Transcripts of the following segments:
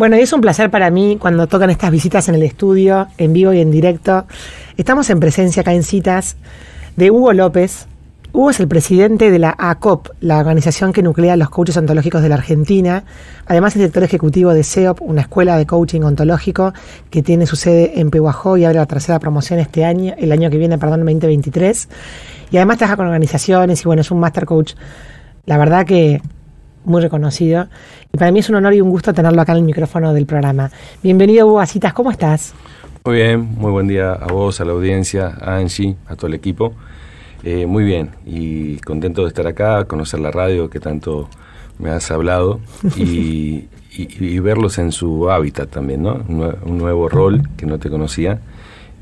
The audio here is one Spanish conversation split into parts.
Bueno, y es un placer para mí cuando tocan estas visitas en el estudio, en vivo y en directo. Estamos en presencia acá en Citas de Hugo López. Hugo es el presidente de la ACOP, la organización que nuclea los coaches ontológicos de la Argentina. Además es director ejecutivo de CEOP, una escuela de coaching ontológico que tiene su sede en Pehuajó y abre la tercera promoción el año que viene, 2023. Y además trabaja con organizaciones y bueno, es un master coach, la verdad que muy reconocido. Y para mí es un honor y un gusto tenerlo acá en el micrófono del programa. Bienvenido, Hugo, a Citas, ¿cómo estás? Muy bien, muy buen día a vos, a la audiencia, a Angie, a todo el equipo. Muy bien, y contento de estar acá, conocer la radio que tanto me has hablado y verlos en su hábitat también, ¿no? Un nuevo rol que no te conocía,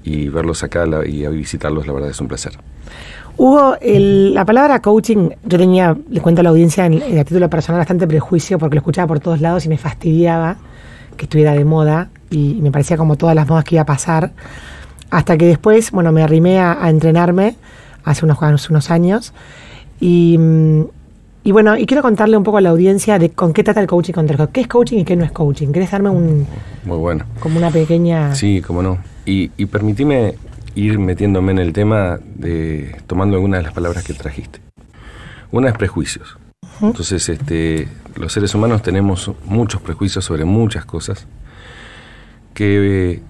y verlos acá y visitarlos, la verdad es un placer. Hugo, la palabra coaching, yo tenía, le cuento a la audiencia a título personal, bastante prejuicio porque lo escuchaba por todos lados y me fastidiaba que estuviera de moda y me parecía como todas las modas que iba a pasar, hasta que después, bueno, me arrimé a entrenarme hace unos años y bueno, y quiero contarle un poco a la audiencia de con qué trata el coaching ontológico. ¿Qué es coaching y qué no es coaching? ¿Querés darme Muy bueno. Como una pequeña... Sí, cómo no. Y permitime ir metiéndome en el tema tomando algunas de las palabras que trajiste. Una es prejuicios. Uh-huh. Entonces, los seres humanos tenemos muchos prejuicios sobre muchas cosas que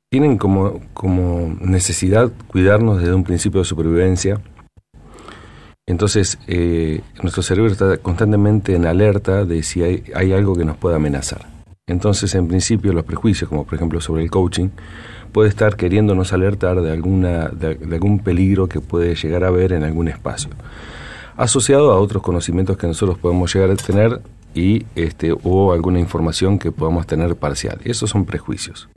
tienen como necesidad cuidarnos desde un principio de supervivencia. Entonces, nuestro cerebro está constantemente en alerta de si hay algo que nos pueda amenazar. Entonces, en principio, los prejuicios, como por ejemplo sobre el coaching, puede estar queriéndonos alertar de algún peligro que puede llegar a haber en algún espacio, asociado a otros conocimientos que nosotros podemos llegar a tener o alguna información que podamos tener parcial. Esos son prejuicios.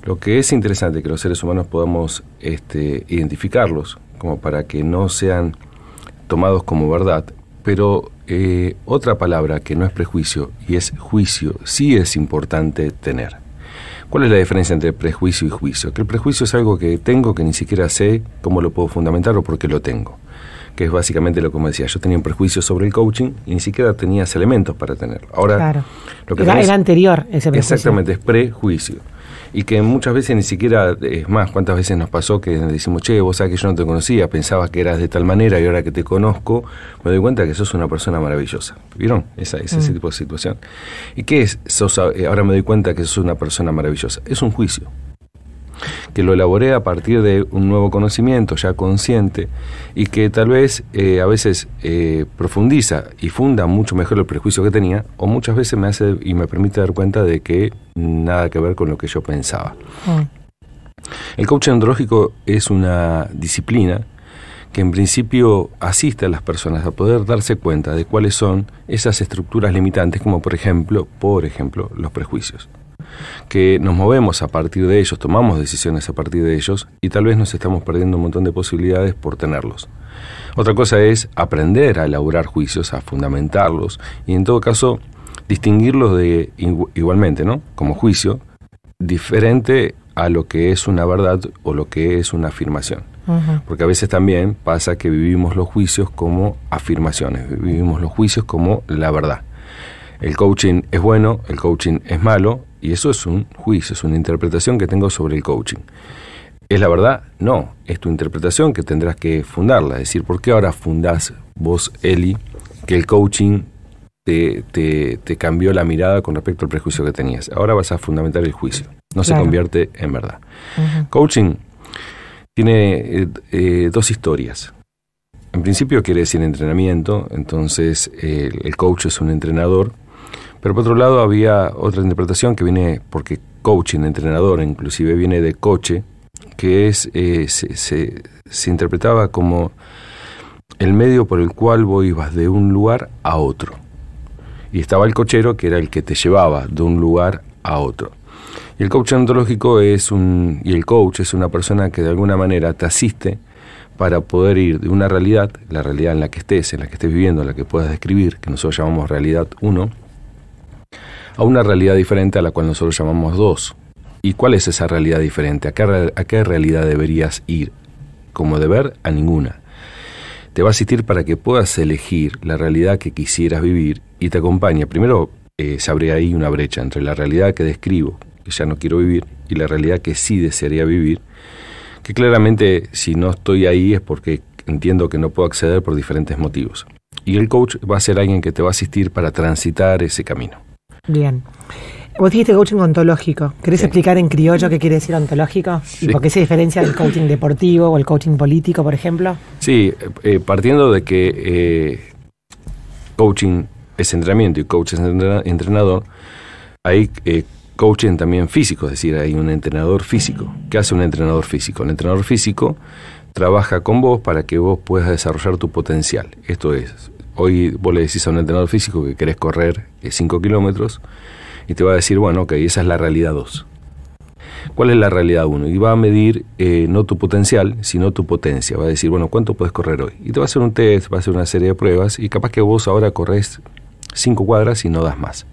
Lo que es interesante que los seres humanos podamos identificarlos como para que no sean tomados como verdad, pero otra palabra que no es prejuicio y es juicio sí es importante tener. ¿Cuál es la diferencia entre prejuicio y juicio? Que el prejuicio es algo que tengo que ni siquiera sé cómo lo puedo fundamentar o por qué lo tengo, que es básicamente lo que me decía. Yo tenía un prejuicio sobre el coaching y ni siquiera tenías elementos para tenerlo. Ahora, claro, lo que era anterior ese prejuicio. Exactamente, es prejuicio. Y que muchas veces ni siquiera, es más, ¿cuántas veces nos pasó que decimos, che, vos sabés que yo no te conocía, pensabas que eras de tal manera y ahora que te conozco, me doy cuenta que sos una persona maravillosa? ¿Vieron? Ese tipo de situación. ¿Y qué es? Ahora me doy cuenta que sos una persona maravillosa. Es un juicio, que lo elaboré a partir de un nuevo conocimiento ya consciente y que tal vez a veces profundiza y funda mucho mejor el prejuicio que tenía, o muchas veces me hace y me permite dar cuenta de que nada que ver con lo que yo pensaba. El coaching ontológico es una disciplina que en principio asiste a las personas a poder darse cuenta de cuáles son esas estructuras limitantes, como por ejemplo, los prejuicios, que nos movemos a partir de ellos, tomamos decisiones a partir de ellos y tal vez nos estamos perdiendo un montón de posibilidades por tenerlos. Otra cosa es aprender a elaborar juicios, a fundamentarlos y en todo caso distinguirlos igualmente, ¿no? Como juicio, diferente a lo que es una verdad o lo que es una afirmación. Uh-huh. Porque a veces también pasa que vivimos los juicios como afirmaciones, vivimos los juicios como la verdad. El coaching es bueno, el coaching es malo, y eso es un juicio, es una interpretación que tengo sobre el coaching. ¿Es la verdad? No, es tu interpretación que tendrás que fundarla. Es decir, ¿por qué ahora fundás vos, Eli, que el coaching te cambió la mirada con respecto al prejuicio que tenías? Ahora vas a fundamentar el juicio, no se convierte en verdad. Uh-huh. Coaching tiene dos historias. En principio quiere decir entrenamiento, entonces el coach es un entrenador. Pero por otro lado había otra interpretación que viene, porque coaching, entrenador, inclusive viene de coche, que es se interpretaba como el medio por el cual vos ibas de un lugar a otro. Y estaba el cochero, que era el que te llevaba de un lugar a otro. Y el coach ontológico y el coach es una persona que de alguna manera te asiste para poder ir de una realidad, la realidad en la que estés viviendo, en la que puedas describir, que nosotros llamamos realidad 1, a una realidad diferente a la cual nosotros llamamos 2. ¿Y cuál es esa realidad diferente? ¿A qué realidad deberías ir? Como deber, a ninguna. Te va a asistir para que puedas elegir la realidad que quisieras vivir y te acompaña primero se abre ahí una brecha entre la realidad que describo, que ya no quiero vivir, y la realidad que sí desearía vivir, que claramente si no estoy ahí es porque entiendo que no puedo acceder por diferentes motivos. Y el coach va a ser alguien que te va a asistir para transitar ese camino. Bien. Vos dijiste coaching ontológico. ¿Querés explicar en criollo qué quiere decir ontológico? Sí. ¿Y por qué se diferencia del coaching deportivo o el coaching político, por ejemplo? Sí, partiendo de que coaching es entrenamiento y coach es entrenador, hay coaching también físico, es decir, hay un entrenador físico. ¿Qué hace un entrenador físico? El entrenador físico trabaja con vos para que vos puedas desarrollar tu potencial. Esto es, hoy vos le decís a un entrenador físico que querés correr 5 kilómetros y te va a decir, bueno, ok, esa es la realidad 2. ¿Cuál es la realidad 1? Y va a medir no tu potencial, sino tu potencia. Va a decir, bueno, ¿cuánto puedes correr hoy? Y te va a hacer un test, va a hacer una serie de pruebas y capaz que vos ahora corres 5 cuadras y no das más.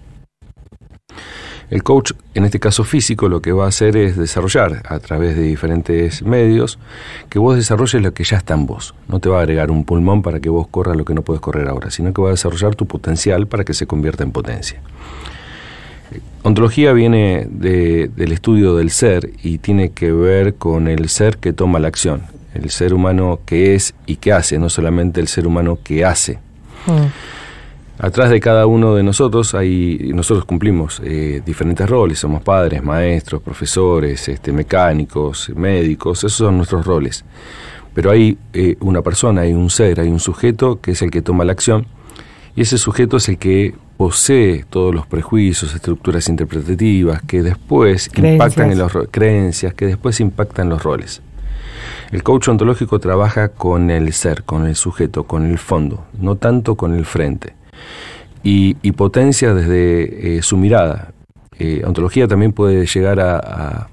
El coach, en este caso físico, lo que va a hacer es desarrollar a través de diferentes medios que vos desarrolles lo que ya está en vos. No te va a agregar un pulmón para que vos corras lo que no puedes correr ahora, sino que va a desarrollar tu potencial para que se convierta en potencia. Ontología viene del estudio del ser y tiene que ver con el ser que toma la acción, el ser humano que es y que hace, no solamente el ser humano que hace. Atrás de cada uno de nosotros nosotros cumplimos diferentes roles, somos padres, maestros, profesores, mecánicos, médicos, esos son nuestros roles. Pero hay una persona, hay un ser, hay un sujeto que es el que toma la acción y ese sujeto es el que posee todos los prejuicios, estructuras interpretativas que después impactan en los creencias, que después impactan los roles. El coach ontológico trabaja con el ser, con el sujeto, con el fondo, no tanto con el frente. Y potencia desde su mirada. Ontología también puede llegar a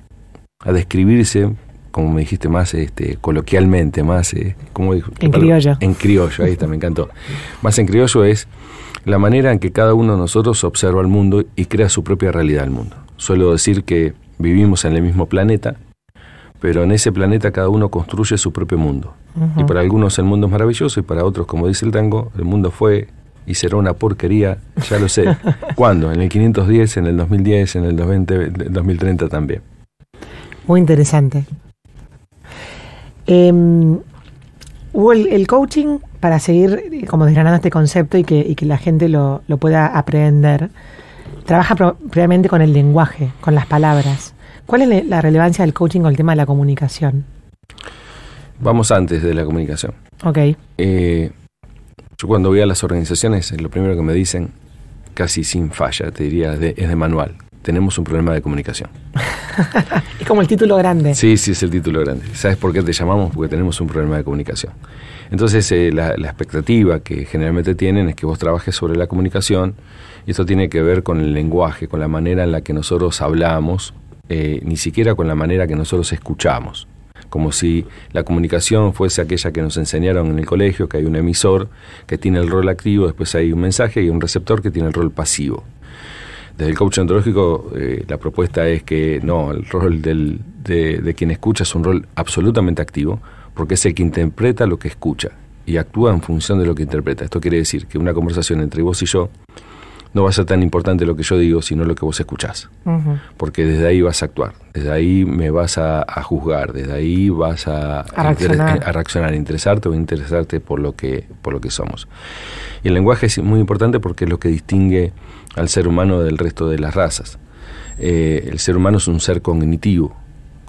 describirse, como me dijiste, más coloquialmente, más como en criollo. En criollo, ahí está, me encantó. Más en criollo es la manera en que cada uno de nosotros observa el mundo y crea su propia realidad del mundo. Suelo decir que vivimos en el mismo planeta, pero en ese planeta cada uno construye su propio mundo. Y para algunos el mundo es maravilloso y para otros, como dice el tango, el mundo fue y será una porquería, ya lo sé. ¿Cuándo? En el 510, en el 2010, en el 2030 también. Muy interesante. Hubo el coaching, para seguir como desgranando este concepto y que la gente lo pueda aprender, trabaja previamente con el lenguaje, con las palabras. ¿Cuál es la relevancia del coaching con el tema de la comunicación? Vamos antes de la comunicación. Ok. Yo cuando voy a las organizaciones, lo primero que me dicen, casi sin falla, te diría, es de manual. Tenemos un problema de comunicación. Es como el título grande. Sí, es el título grande. ¿Sabes por qué te llamamos? Porque tenemos un problema de comunicación. Entonces, la expectativa que generalmente tienen es que vos trabajes sobre la comunicación, y esto tiene que ver con el lenguaje, con la manera en la que nosotros hablamos, ni siquiera con la manera que nosotros escuchamos. Como si la comunicación fuese aquella que nos enseñaron en el colegio, que hay un emisor que tiene el rol activo, después hay un mensaje y un receptor que tiene el rol pasivo. Desde el coaching ontológico la propuesta es que no, el rol de quien escucha es un rol absolutamente activo, porque es el que interpreta lo que escucha y actúa en función de lo que interpreta. Esto quiere decir que una conversación entre vos y yo no va a ser tan importante lo que yo digo, sino lo que vos escuchás. Porque desde ahí vas a actuar, desde ahí me vas a juzgar, desde ahí vas a reaccionar, interesarte o interesarte por lo que somos. Y el lenguaje es muy importante porque es lo que distingue al ser humano del resto de las razas. El ser humano es un ser cognitivo,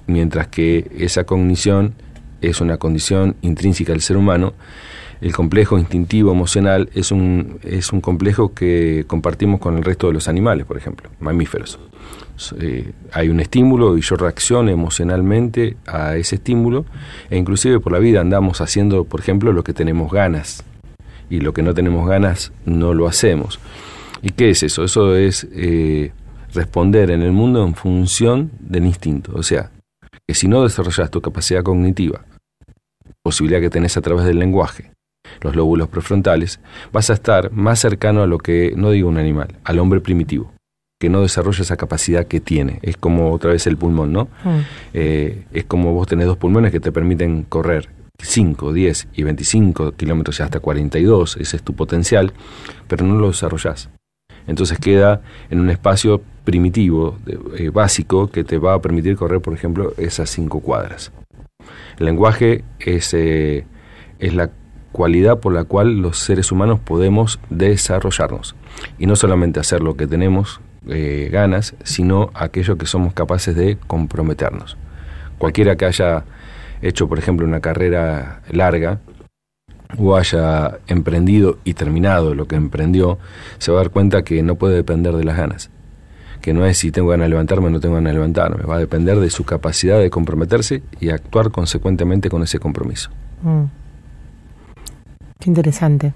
mientras que esa cognición es una condición intrínseca del ser humano. El complejo instintivo emocional es un complejo que compartimos con el resto de los animales, por ejemplo, mamíferos. Hay un estímulo y yo reacciono emocionalmente a ese estímulo, e inclusive por la vida andamos haciendo, por ejemplo, lo que tenemos ganas, y lo que no tenemos ganas no lo hacemos. ¿Y qué es eso? Eso es responder en el mundo en función del instinto. O sea, que si no desarrollas tu capacidad cognitiva, posibilidad que tenés a través del lenguaje, los lóbulos prefrontales, vas a estar más cercano a lo que, no digo un animal, al hombre primitivo, que no desarrolla esa capacidad que tiene. Es como otra vez el pulmón, ¿no? Es como vos tenés 2 pulmones que te permiten correr 5, 10 y 25 kilómetros y hasta 42, ese es tu potencial, pero no lo desarrollás. Entonces queda en un espacio primitivo, básico, que te va a permitir correr, por ejemplo, esas 5 cuadras. El lenguaje es la cualidad por la cual los seres humanos podemos desarrollarnos. Y no solamente hacer lo que tenemos ganas, sino aquello que somos capaces de comprometernos. Cualquiera que haya hecho, por ejemplo, una carrera larga, o haya emprendido y terminado lo que emprendió, se va a dar cuenta que no puede depender de las ganas. Que no es si tengo ganas de levantarme o no tengo ganas de levantarme. Va a depender de su capacidad de comprometerse y actuar consecuentemente con ese compromiso. Qué interesante.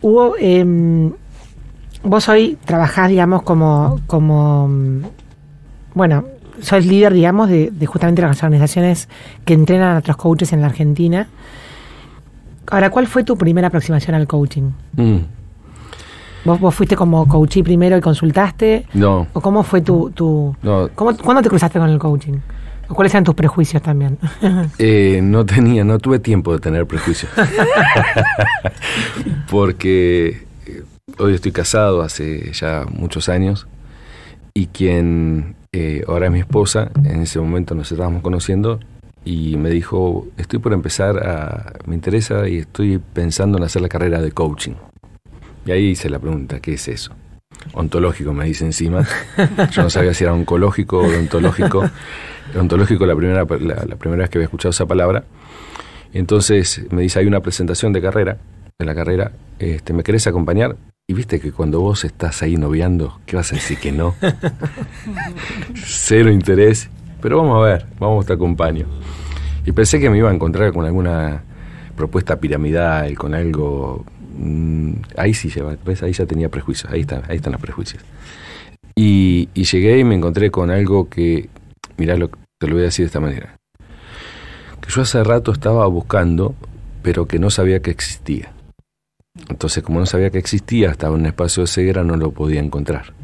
Hugo, vos hoy trabajás, digamos, como bueno, sos líder, digamos, de justamente las organizaciones que entrenan a otros coaches en la Argentina. Ahora, ¿cuál fue tu primera aproximación al coaching? ¿Vos fuiste como coachee primero y consultaste? No. ¿O cómo fue No. ¿Cuándo te cruzaste con el coaching? ¿O cuáles eran tus prejuicios también? No tuve tiempo de tener prejuicios. Porque hoy estoy casado hace ya muchos años y quien ahora es mi esposa, en ese momento nos estábamos conociendo y me dijo, estoy por empezar me interesa y estoy pensando en hacer la carrera de coaching. Y ahí hice la pregunta, ¿qué es eso? Ontológico, me dice encima. Yo no sabía si era oncológico o odontológico. Ontológico la primera vez que había escuchado esa palabra. Entonces me dice, hay una presentación de la carrera, ¿me querés acompañar? Y viste que cuando vos estás ahí noviando, ¿qué vas a decir que no? Cero interés, pero vamos a ver, te acompaño. Y pensé que me iba a encontrar con alguna propuesta piramidal, con algo... ahí sí ¿ves? Ahí ya tenía prejuicios, ahí están los prejuicios. Y llegué y me encontré con algo que, mirá, te lo voy a decir de esta manera, que yo hace rato estaba buscando, pero que no sabía que existía. Entonces, como no sabía que existía, estaba en un espacio de ceguera, no lo podía encontrar,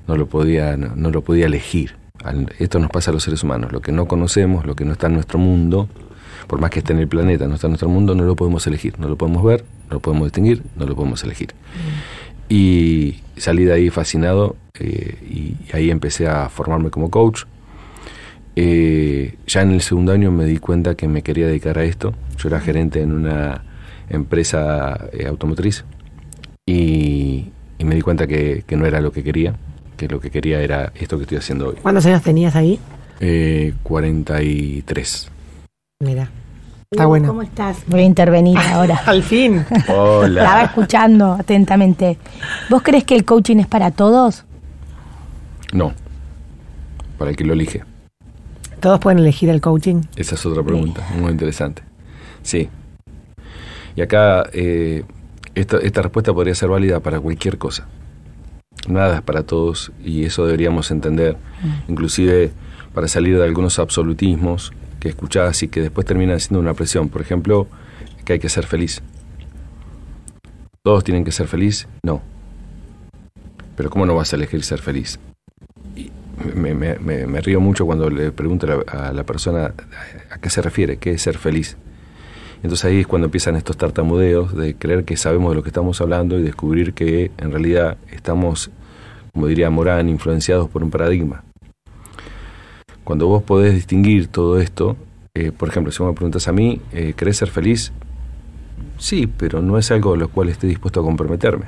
no lo podía elegir. Esto nos pasa a los seres humanos, lo que no conocemos, lo que no está en nuestro mundo, por más que esté en el planeta, no está en nuestro mundo, no lo podemos elegir, no lo podemos ver, no lo podemos distinguir, no lo podemos elegir. Y salí de ahí fascinado y ahí empecé a formarme como coach. Ya en el segundo año me di cuenta que me quería dedicar a esto. Yo era gerente en una empresa automotriz y me di cuenta que no era lo que quería, que lo que quería era esto que estoy haciendo hoy. ¿Cuántos años tenías ahí? 43. Mira, está bueno. ¿Cómo estás? Voy a intervenir ahora. Al fin. Hola. Estaba escuchando atentamente. ¿Vos crees que el coaching es para todos? No, para el que lo elige. ¿Todos pueden elegir el coaching? Esa es otra pregunta, muy interesante. Sí. Y acá esta respuesta podría ser válida para cualquier cosa. Nada es para todos y eso deberíamos entender. Inclusive para salir de algunos absolutismos que escuchás y que después terminan siendo una presión. Por ejemplo, que hay que ser feliz. ¿Todos tienen que ser feliz? No. Pero ¿cómo no vas a elegir ser feliz? Y me río mucho cuando le pregunto a la persona a qué se refiere, qué es ser feliz. Entonces ahí es cuando empiezan estos tartamudeos de creer que sabemos de lo que estamos hablando y descubrir que en realidad estamos, como diría Morán, influenciados por un paradigma. Cuando vos podés distinguir todo esto, por ejemplo, si vos me preguntas a mí, ¿querés ser feliz? Sí, pero no es algo a lo cual esté dispuesto a comprometerme.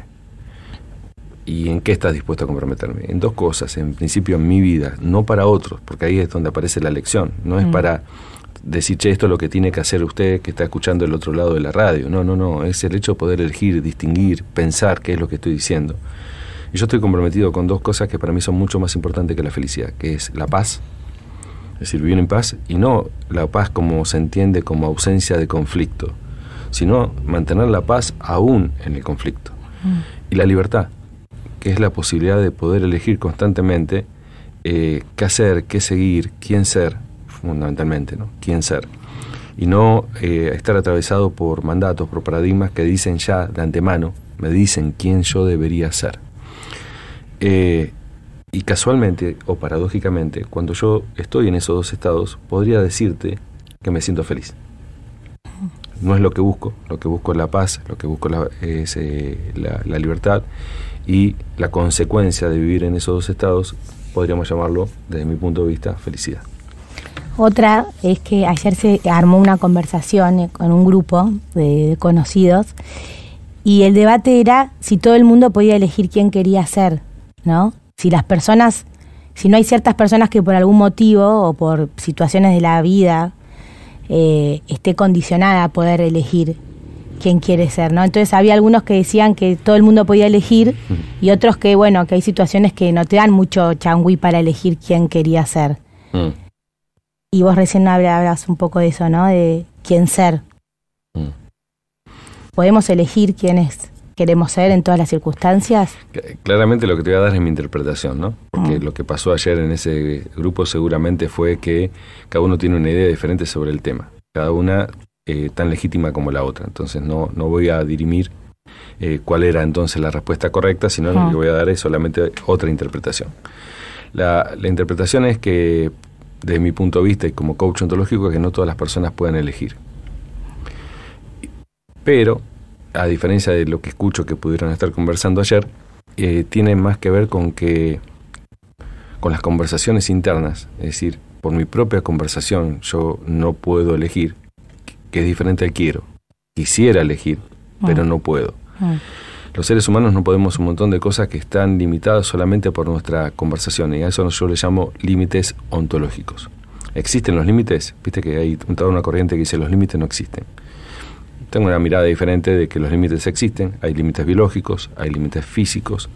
¿Y en qué estás dispuesto a comprometerme? En dos cosas. En principio, en mi vida, no para otros, porque ahí es donde aparece la elección. No es para decir, che, esto es lo que tiene que hacer usted que está escuchando del otro lado de la radio. No. Es el hecho de poder elegir, distinguir, pensar qué es lo que estoy diciendo. Y yo estoy comprometido con dos cosas que para mí son mucho más importantes que la felicidad, que es la paz, es decir, vivir en paz, y no la paz como se entiende como ausencia de conflicto, sino mantener la paz aún en el conflicto. Y la libertad, que es la posibilidad de poder elegir constantemente qué hacer, qué seguir, quién ser, fundamentalmente, ¿no? Quién ser. Y no estar atravesado por mandatos, por paradigmas que dicen ya de antemano, me dicen quién yo debería ser. Y casualmente o paradójicamente, cuando yo estoy en esos dos estados, podría decirte que me siento feliz. No es lo que busco es la paz, lo que busco es la libertad. y la consecuencia de vivir en esos dos estados, podríamos llamarlo, desde mi punto de vista, felicidad. Otra es que ayer se armó una conversación con un grupo de conocidos y el debate era si todo el mundo podía elegir quién quería ser, ¿no? Si no hay ciertas personas que por algún motivo o por situaciones de la vida esté condicionada a poder elegir quién quiere ser, ¿no? Entonces había algunos que decían que todo el mundo podía elegir y otros que, bueno, que hay situaciones que no te dan mucho changüí para elegir quién quería ser. Y vos recién hablabas un poco de eso, ¿no? De quién ser. ¿Podemos elegir quiénes queremos ser en todas las circunstancias? Claramente lo que te voy a dar es mi interpretación, ¿no? Porque lo que pasó ayer en ese grupo seguramente fue que cada uno tiene una idea diferente sobre el tema. Cada una tan legítima como la otra. Entonces no voy a dirimir cuál era entonces la respuesta correcta, sino lo que voy a dar es solamente otra interpretación. La interpretación es que, desde mi punto de vista y como coach ontológico, es que no todas las personas pueden elegir. Pero, a diferencia de lo que escucho que pudieron estar conversando ayer, tiene más que ver con las conversaciones internas. Es decir, por mi propia conversación yo no puedo elegir, que es diferente al quiero. Quisiera elegir, pero no puedo. Los seres humanos no podemos un montón de cosas que están limitadas solamente por nuestra conversación, y a eso yo le llamo límites ontológicos. ¿Existen los límites? Viste que hay toda una corriente que dice los límites no existen. Tengo una mirada diferente de que los límites existen. Hay límites biológicos, hay límites físicos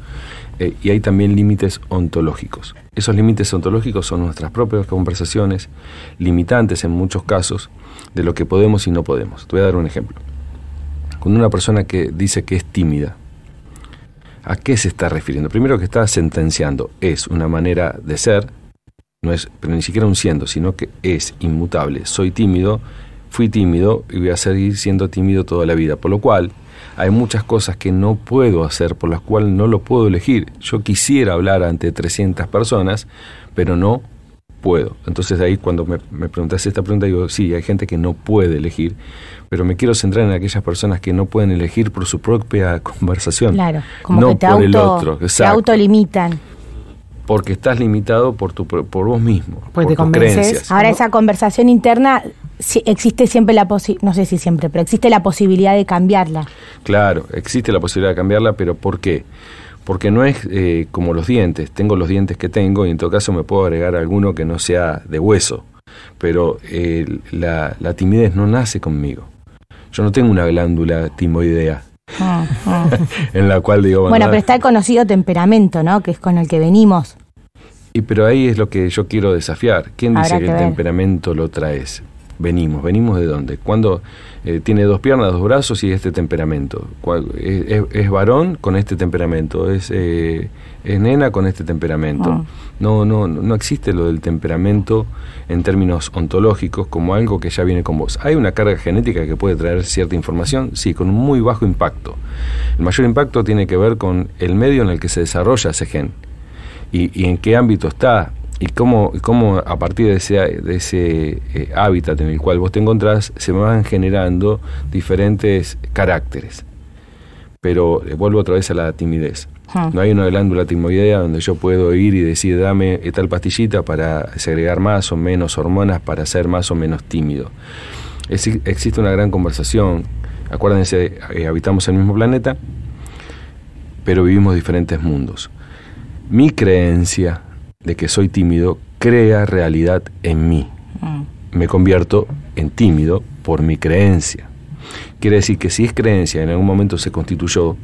y hay también límites ontológicos. Esos límites ontológicos son nuestras propias conversaciones, limitantes en muchos casos, de lo que podemos y no podemos. Te voy a dar un ejemplo. Cuando una persona que dice que es tímida, ¿a qué se está refiriendo? Primero, que está sentenciando, es una manera de ser, no es, pero ni siquiera un siendo, sino que es inmutable. Soy tímido, fui tímido y voy a seguir siendo tímido toda la vida. Por lo cual, hay muchas cosas que no puedo hacer, por las cuales no lo puedo elegir. Yo quisiera hablar ante 300 personas, pero no puedo. Entonces ahí cuando me preguntas esta pregunta, digo, sí, hay gente que no puede elegir, pero me quiero centrar en aquellas personas que no pueden elegir por su propia conversación. Claro, como no que por el otro. te autolimitan. Porque estás limitado por vos mismo, por te tus creencias. Ahora, esa conversación interna, existe siempre no sé si siempre, pero existe la posibilidad de cambiarla. Claro, existe la posibilidad de cambiarla, pero ¿por qué? Porque no es como los dientes. Tengo los dientes que tengo y en todo caso me puedo agregar alguno que no sea de hueso. Pero la timidez no nace conmigo. Yo no tengo una glándula timoidea en la cual digo... Bueno, pero está el conocido temperamento, ¿no? Que es con el que venimos. Pero ahí es lo que yo quiero desafiar. ¿Quién dice que el temperamento lo traes? ¿Venimos de dónde? ¿Cuándo tiene 2 piernas, 2 brazos y este temperamento? ¿Es varón con este temperamento? ¿Es nena con este temperamento? No existe lo del temperamento en términos ontológicos como algo que ya viene con vos. ¿Hay una carga genética que puede traer cierta información? Sí, con un muy bajo impacto. El mayor impacto tiene que ver con el medio en el que se desarrolla ese gen y en qué ámbito está. Y cómo a partir de ese hábitat en el cual vos te encontrás se van generando diferentes caracteres. Pero vuelvo otra vez a la timidez. No hay una glándula timoidea donde yo puedo ir y decir dame tal pastillita para segregar más o menos hormonas para ser más o menos tímido. Existe una gran conversación. Acuérdense, habitamos el mismo planeta, pero vivimos diferentes mundos. Mi creencia de que soy tímido crea realidad en mí. Me convierto en tímido por mi creencia. Quiere decir que si es creencia, en algún momento se constituyó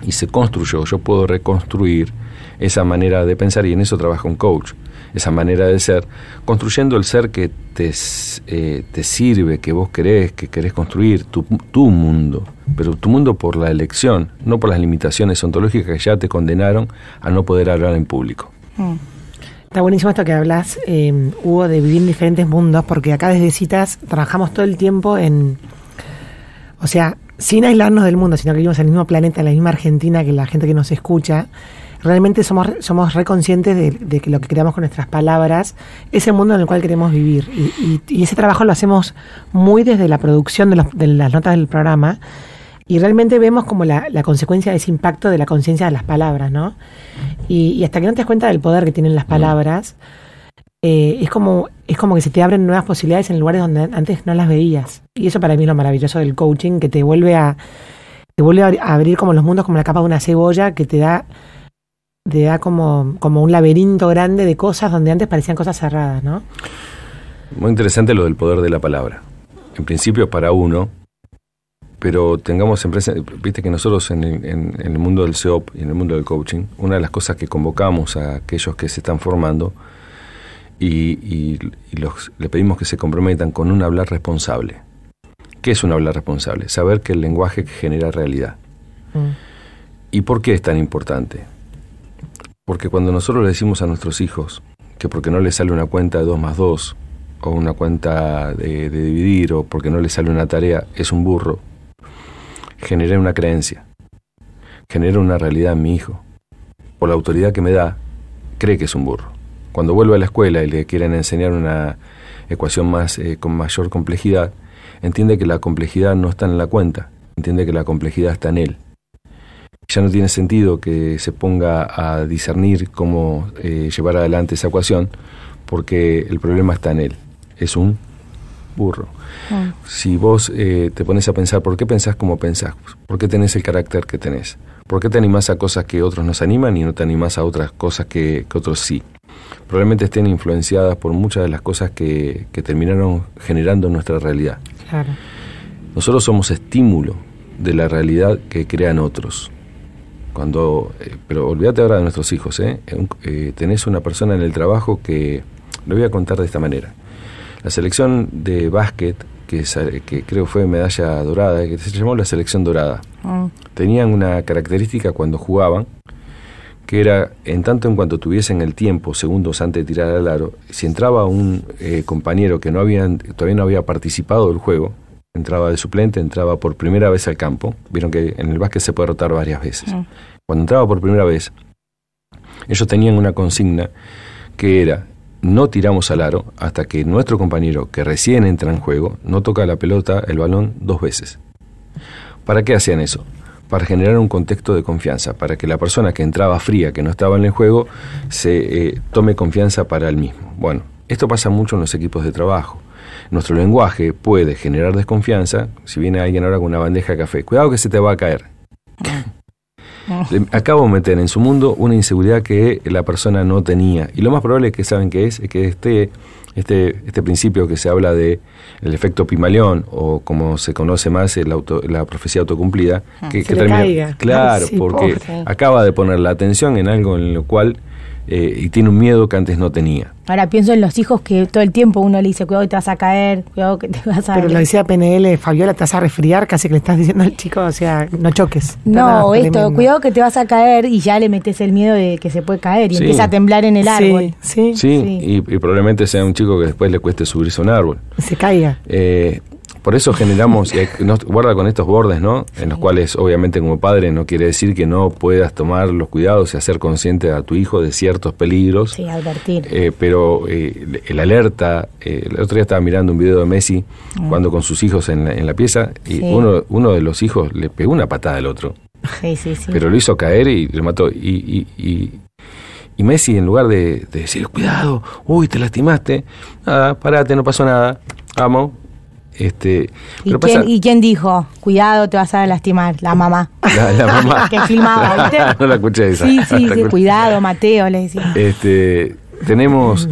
y se construyó, yo puedo reconstruir esa manera de pensar, y en eso trabaja un coach, esa manera de ser, construyendo el ser que te sirve, que vos querés construir, tu mundo, pero tu mundo por la elección, no por las limitaciones ontológicas que ya te condenaron a no poder hablar en público. Está buenísimo esto que hablas, Hugo, de vivir en diferentes mundos, porque acá desde Citas trabajamos todo el tiempo o sea, sin aislarnos del mundo, sino que vivimos en el mismo planeta, en la misma Argentina que la gente que nos escucha. Realmente somos reconscientes de que lo que creamos con nuestras palabras es el mundo en el cual queremos vivir. Y ese trabajo lo hacemos muy desde la producción de las notas del programa. Y realmente vemos como la consecuencia de ese impacto de la conciencia de las palabras, ¿no? Y hasta que no te das cuenta del poder que tienen las palabras, es como que se te abren nuevas posibilidades en lugares donde antes no las veías. Y eso para mí es lo maravilloso del coaching, que te vuelve a abrir como los mundos, como la capa de una cebolla, que te da como un laberinto grande de cosas donde antes parecían cosas cerradas, ¿no? Muy interesante lo del poder de la palabra. En principio es para uno, pero tengamos en presente, viste que nosotros en el mundo del SEOP y en el mundo del coaching, una de las cosas que convocamos a aquellos que se están formando y le pedimos que se comprometan con un hablar responsable. ¿Qué es un hablar responsable? Saber que el lenguaje genera realidad. ¿Y por qué es tan importante? Porque cuando nosotros le decimos a nuestros hijos que porque no les sale una cuenta de 2 más 2, o una cuenta de dividir, o porque no les sale una tarea, es un burro, genera una creencia, genera una realidad en mi hijo. Por la autoridad que me da, cree que es un burro. Cuando vuelve a la escuela y le quieren enseñar una ecuación con mayor complejidad, entiende que la complejidad no está en la cuenta, entiende que la complejidad está en él. Ya no tiene sentido que se ponga a discernir cómo llevar adelante esa ecuación, porque el problema está en él. Es un burro. Si vos te pones a pensar, ¿por qué pensás como pensás? ¿Por qué tenés el carácter que tenés? ¿Por qué te animás a cosas que otros nos animan y no te animás a otras cosas que otros sí? Probablemente estén influenciadas por muchas de las cosas que terminaron generando nuestra realidad. Claro. Nosotros somos estímulo de la realidad que crean otros. Pero olvídate ahora de nuestros hijos. Tenés una persona en el trabajo que, lo voy a contar de esta manera. La selección de básquet, que creo fue medalla dorada, que se llamó la selección dorada, tenían una característica cuando jugaban, que era, en tanto en cuanto tuviesen el tiempo, segundos antes de tirar al aro, si entraba un compañero que todavía no había participado del juego, entraba de suplente, entraba por primera vez al campo. Vieron que en el básquet se puede rotar varias veces. Cuando entraba por primera vez, ellos tenían una consigna que era: no tiramos al aro hasta que nuestro compañero, que recién entra en juego, no toca la pelota, el balón, 2 veces. ¿Para qué hacían eso? Para generar un contexto de confianza, para que la persona que entraba fría, que no estaba en el juego, se tome confianza para él mismo. Bueno, esto pasa mucho en los equipos de trabajo. Nuestro lenguaje puede generar desconfianza. Si viene alguien ahora con una bandeja de café, cuidado que se te va a caer. Le acabo de meter en su mundo una inseguridad que la persona no tenía. Y lo más probable es que saben que este principio que se habla de el efecto Pigmalión, o como se conoce más, la profecía autocumplida, que termina, caiga. Claro, sí, porque pobre. Acaba de poner la atención en algo en lo cual y tiene un miedo que antes no tenía. Ahora pienso en los hijos que todo el tiempo uno le dice, cuidado que te vas a caer, cuidado que te vas a... Pero lo decía PNL, Fabiola, te vas a resfriar, casi que le estás diciendo al chico, o sea, no choques. No, esto, cuidado que te vas a caer, y ya le metes el miedo de que se puede caer y empieza a temblar en el árbol. Sí. Y probablemente sea un chico que después le cueste subirse a un árbol. Se caiga. Por eso generamos, guarda con estos bordes, ¿no? En los cuales, obviamente, como padre, no quiere decir que no puedas tomar los cuidados y hacer consciente a tu hijo de ciertos peligros. Sí, advertir. Pero el alerta, el otro día estaba mirando un video de Messi jugando con sus hijos en la pieza, y uno de los hijos le pegó una patada al otro. Sí. Pero lo hizo caer y lo mató. Y Messi, en lugar de decir, cuidado, uy, te lastimaste, nada, parate, no pasó nada, vamos. ¿Y quién dijo? Cuidado, te vas a lastimar. La mamá. La mamá. Que filmaba, ¿viste? No la escuché esa. Sí, cuidado, Mateo, le decía. Tenemos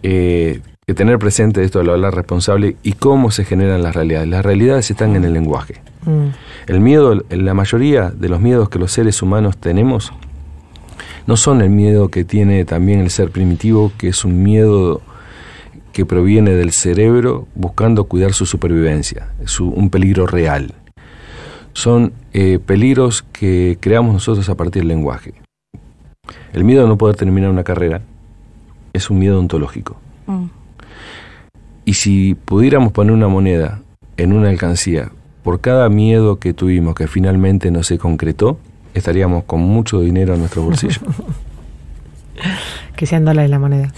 que tener presente esto de hablar responsable y cómo se generan las realidades. Las realidades están en el lenguaje. El miedo, la mayoría de los miedos que los seres humanos tenemos, no son el miedo que tiene también el ser primitivo, que es un miedo que proviene del cerebro buscando cuidar su supervivencia, un peligro real. Son peligros que creamos nosotros a partir del lenguaje. El miedo a no poder terminar una carrera es un miedo ontológico. Y si pudiéramos poner una moneda en una alcancía por cada miedo que tuvimos que finalmente no se concretó, estaríamos con mucho dinero en nuestro bolsillo. Que sean dólares la moneda.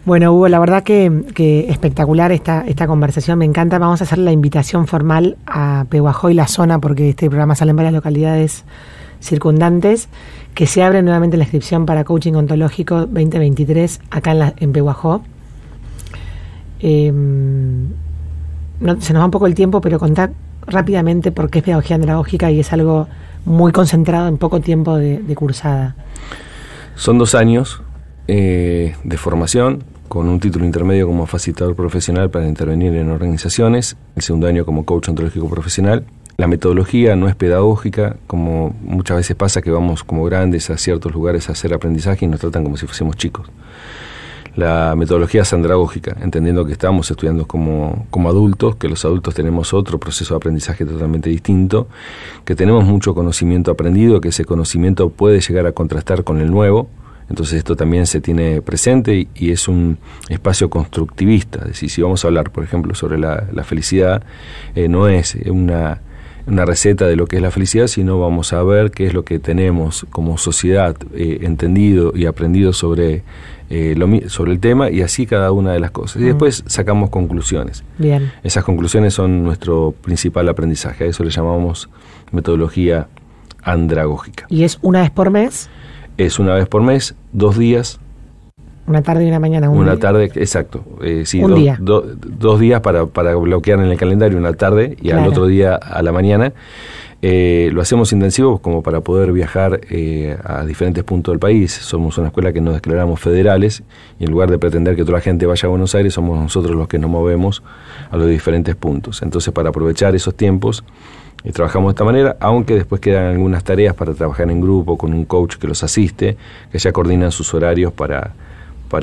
Bueno, Hugo, la verdad que espectacular esta conversación, me encanta. Vamos a hacer la invitación formal a Pehuajó y la zona, porque este programa sale en varias localidades circundantes, que se abre nuevamente la inscripción para Coaching Ontológico 2023 acá en Pehuajó. Se nos va un poco el tiempo, pero contá rápidamente por qué es pedagogía andragógica y es algo muy concentrado en poco tiempo de cursada. Son 2 años de formación, con un título intermedio como facilitador profesional para intervenir en organizaciones, el segundo año como coach ontológico profesional. La metodología no es pedagógica, como muchas veces pasa que vamos como grandes a ciertos lugares a hacer aprendizaje y nos tratan como si fuésemos chicos. La metodología es andragógica, entendiendo que estamos estudiando como adultos, que los adultos tenemos otro proceso de aprendizaje totalmente distinto, que tenemos mucho conocimiento aprendido, que ese conocimiento puede llegar a contrastar con el nuevo. Entonces esto también se tiene presente y es un espacio constructivista. Es decir, si vamos a hablar, por ejemplo, sobre la felicidad, no es una receta de lo que es la felicidad, sino vamos a ver qué es lo que tenemos como sociedad entendido y aprendido sobre el tema, y así cada una de las cosas. Y después sacamos conclusiones. Bien. Esas conclusiones son nuestro principal aprendizaje. A eso le llamamos metodología andragógica. ¿Y es una vez por mes? Es una vez por mes, 2 días. Una tarde y una mañana. Una tarde, exacto. Sí, un día. 2 días para bloquear en el calendario, una tarde y al otro día a la mañana. Lo hacemos intensivo como para poder viajar a diferentes puntos del país. Somos una escuela que nos declaramos federales y en lugar de pretender que toda la gente vaya a Buenos Aires, somos nosotros los que nos movemos a los diferentes puntos. Entonces, para aprovechar esos tiempos, trabajamos de esta manera, aunque después quedan algunas tareas para trabajar en grupo con un coach que los asiste, que ya coordinan sus horarios para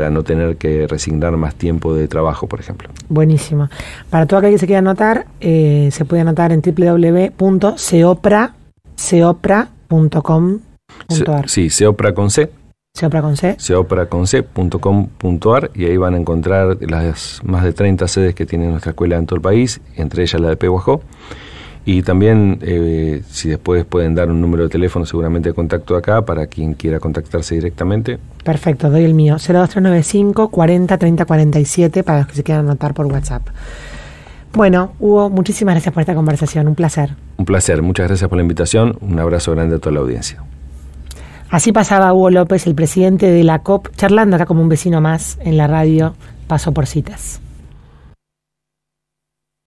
no tener que resignar más tiempo de trabajo, por ejemplo. Buenísimo. Para todo aquel que se quiera anotar, se puede anotar en www.ceopra.com.ar. Sí, Ceopra con C. Ceopra con C. Ceopraconc.com.ar, y ahí van a encontrar las más de 30 sedes que tiene nuestra escuela en todo el país, entre ellas la de Pehuajó. Y también, si después pueden dar un número de teléfono seguramente de contacto acá para quien quiera contactarse directamente. Perfecto, doy el mío, 02395 40 30 47 para los que se quieran anotar por WhatsApp. Bueno, Hugo, muchísimas gracias por esta conversación, un placer. Un placer, muchas gracias por la invitación, un abrazo grande a toda la audiencia. Así pasaba Hugo López, el presidente de la ACOP, charlando acá como un vecino más en la radio Paso por Citas.